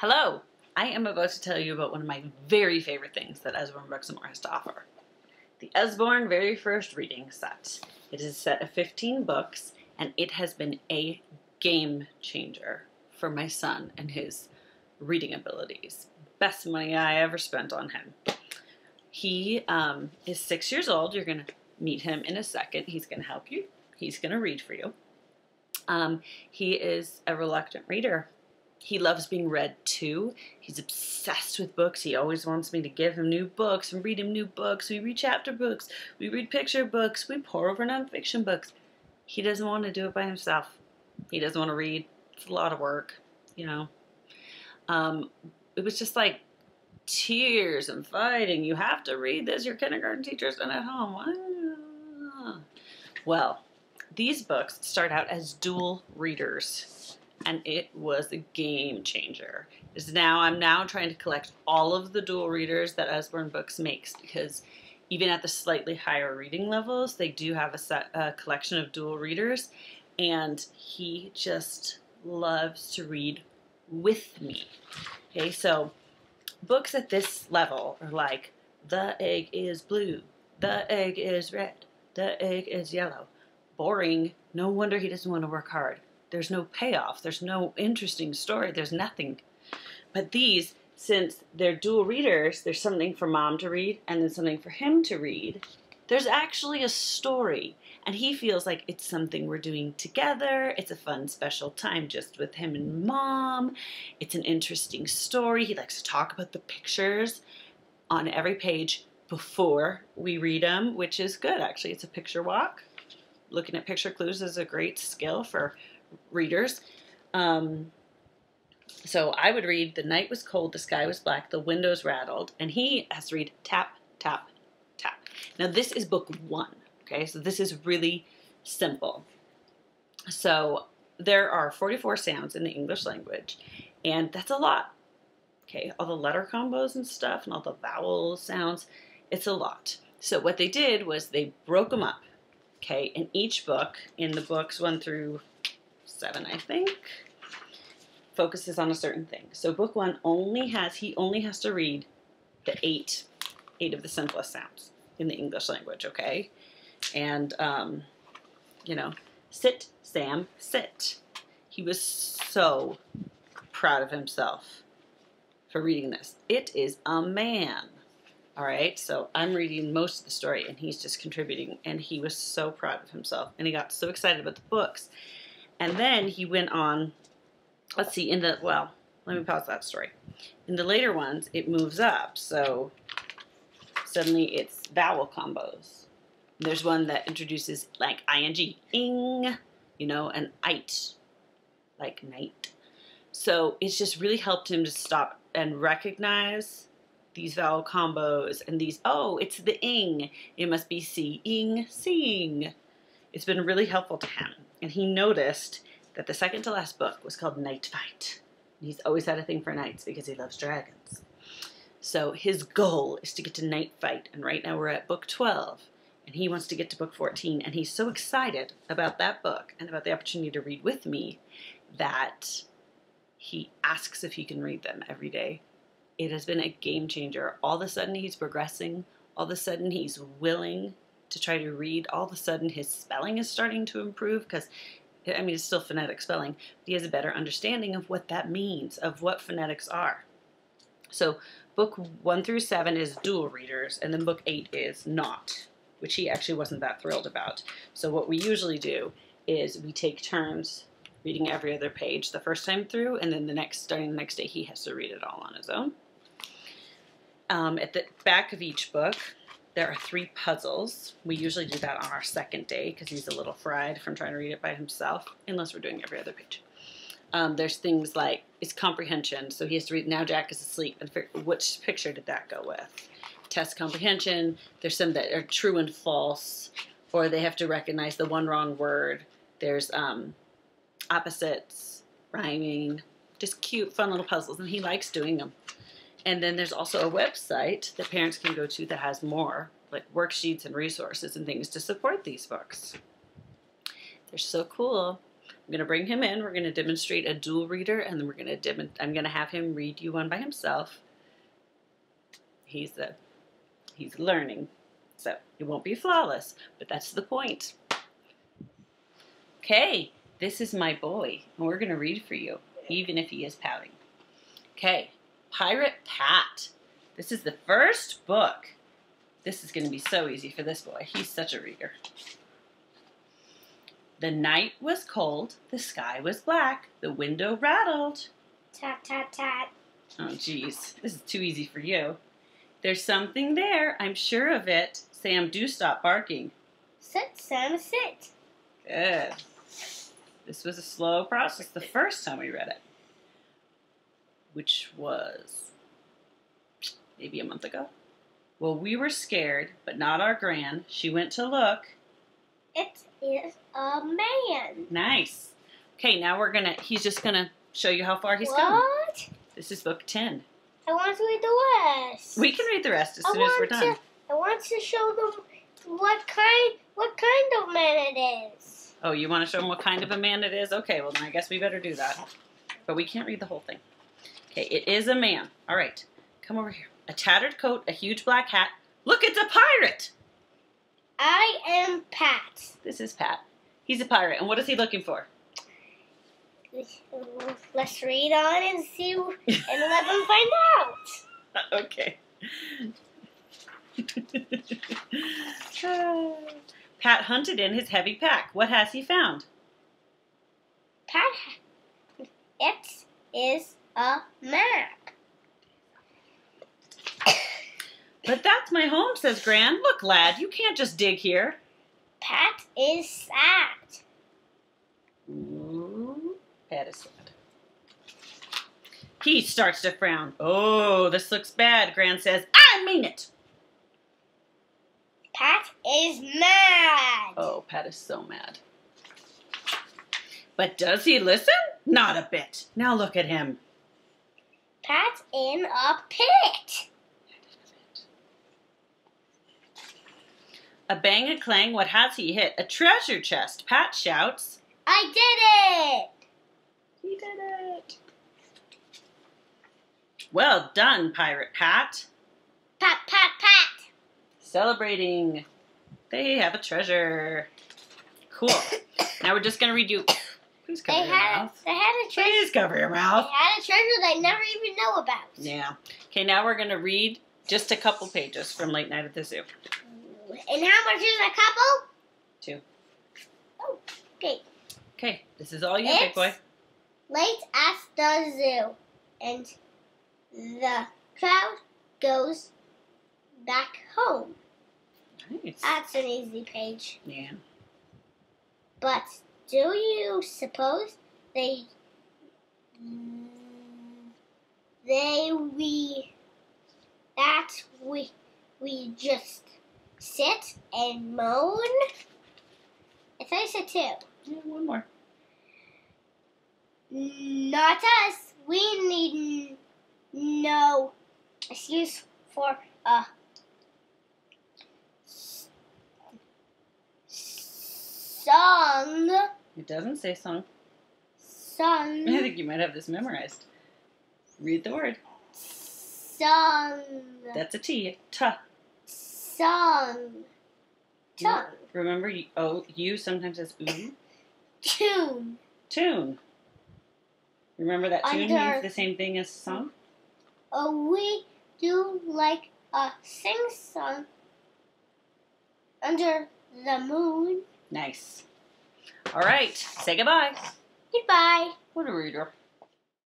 Hello! I am about to tell you about one of my very favorite things that Usborne Books More has to offer. The Usborne Very First Reading Set. It is a set of 15 books, and it has been a game changer for my son and his reading abilities. Best money I ever spent on him. He is 6 years old. You're going to meet him in a second. He's going to help you. He's going to read for you. He is a reluctant reader. He loves being read to. He's obsessed with books. He always wants me to give him new books and read him new books. We read chapter books. We read picture books. We pore over nonfiction books. He doesn't want to do it by himself. He doesn't want to read. It's a lot of work, you know. It was just like tears and fighting. You have to read this. Your kindergarten teacher's done at home. Well, these books start out as dual readers, and it was a game changer. I'm now trying to collect all of the dual readers that Usborne Books makes, because even at the slightly higher reading levels, they do have a collection of dual readers, and he just loves to read with me. Okay, so books at this level are like, the egg is blue, the egg is red, the egg is yellow. Boring. No wonder he doesn't want to work hard. There's no payoff. There's no interesting story. There's nothing. But these, since they're dual readers, there's something for mom to read and then something for him to read. There's actually a story, and he feels like it's something we're doing together. It's a fun, special time just with him and mom. It's an interesting story. He likes to talk about the pictures on every page before we read them, which is good, actually. It's a picture walk. Looking at picture clues is a great skill for readers. So I would read, the night was cold, the sky was black, the windows rattled, and he has to read tap, tap, tap. Now this is book 1, okay? So this is really simple. So there are 44 sounds in the English language, and that's a lot, okay? All the letter combos and stuff and all the vowel sounds, it's a lot. So what they did was they broke them up. Okay, in each book, in the books 1 through 7, I think, focuses on a certain thing. So book 1 he only has to read the eight of the simplest sounds in the English language, okay? And, you know, sit, Sam, sit. He was so proud of himself for reading this. It is a man. All right, so I'm reading most of the story, and he's just contributing, and he was so proud of himself, and he got so excited about the books. And then he went on, let's see, let me pause that story. In the later ones, it moves up, so suddenly it's vowel combos. There's one that introduces, like, ing, ing, you know, and it, like night. So it's just really helped him to stop and recognize these vowel combos and these, oh, it's the ing. It must be seeing, seeing. It's been really helpful to him. And he noticed that the second to last book was called Night Fight. He's always had a thing for knights because he loves dragons. So his goal is to get to Night Fight. And right now we're at book 12. And he wants to get to book 14. And he's so excited about that book and about the opportunity to read with me that he asks if he can read them every day. It has been a game changer. All of a sudden he's progressing. All of a sudden he's willing to try to read. All of a sudden his spelling is starting to improve because, I mean, it's still phonetic spelling, but he has a better understanding of what that means, of what phonetics are. So book 1 through 7 is dual readers, and then book 8 is not, which he actually wasn't that thrilled about. So what we usually do is we take turns reading every other page the first time through, and then starting the next day he has to read it all on his own. At the back of each book, there are 3 puzzles. We usually do that on our second day because he's a little fried from trying to read it by himself, unless we're doing every other page. There's things like, it's comprehension, so he has to read, now Jack is asleep, and figure, which picture did that go with? Test comprehension, there's some that are true and false, or they have to recognize the one wrong word. There's opposites, rhyming, just cute, fun little puzzles, and he likes doing them. And then there's also a website that parents can go to that has more, like worksheets and resources and things to support these books. They're so cool. I'm going to bring him in. We're going to demonstrate a dual reader, and then I'm going to have him read you one by himself. He's learning, so it won't be flawless, but that's the point. Okay, this is my boy, and we're going to read for you, even if he is pouting. Okay, Pirate Pat. This is the first book. This is going to be so easy for this boy. He's such a reader. The night was cold, the sky was black, the window rattled. Tat, tat, tat. Oh, geez, this is too easy for you. There's something there, I'm sure of it. Sam, do stop barking. Sit, Sam, sit. Good. This was a slow process the first time we read it, which was maybe a month ago. Well, we were scared, but not our Gran. She went to look. It is a man. Nice. Okay, now he's just gonna show you how far he's come. What? This is book 10. I want to read the rest. We can read the rest as soon as we're done. I want to show them what kind of man it is. Oh, you want to show them what kind of a man it is? Okay, well then I guess we better do that. But we can't read the whole thing. Okay, it is a man. All right, come over here. A tattered coat, a huge black hat. Look, it's a pirate! I am Pat. This is Pat. He's a pirate, and what is he looking for? Let's read on and see, and let them find out. Okay. Pat hunted in his heavy pack. What has he found? Pat, it is a map. But that's my home, says Gran. Look, lad, you can't just dig here. Pat is sad. Ooh, Pat is sad. He starts to frown. Oh, this looks bad, Gran says. I mean it. Pat is mad. Oh, Pat is so mad. But does he listen? Not a bit. Now look at him. Pat's in a pit. A bang, a clang, what has he hit? A treasure chest. Pat shouts. I did it! He did it. Well done, Pirate Pat. Pat, Pat, Pat. Celebrating. They have a treasure. Cool. Now we're just going to read you. Please cover your mouth. They had a treasure. Please cover your mouth. They had a treasure they never even know about. Yeah. Okay, now we're going to read just a couple pages from Late Night at the Zoo. And how much is a couple? 2. Oh, okay. Okay, this is all you, big boy. Late at the zoo, and the crowd goes back home. Nice. That's an easy page. Yeah. But do you suppose we just sit and moan? I thought I said 2. Yeah, one more. Not us. We need no excuse for a song. It doesn't say song. Song. I think you might have this memorized. Read the word. Song. That's a T. Tuh. Song. Tongue. Remember, you sometimes says ooh. Tune. Tune. Remember that tune means the same thing as song? Oh, we do like a sing-song under the moon. Nice. All right. Say goodbye. Goodbye. What a reader.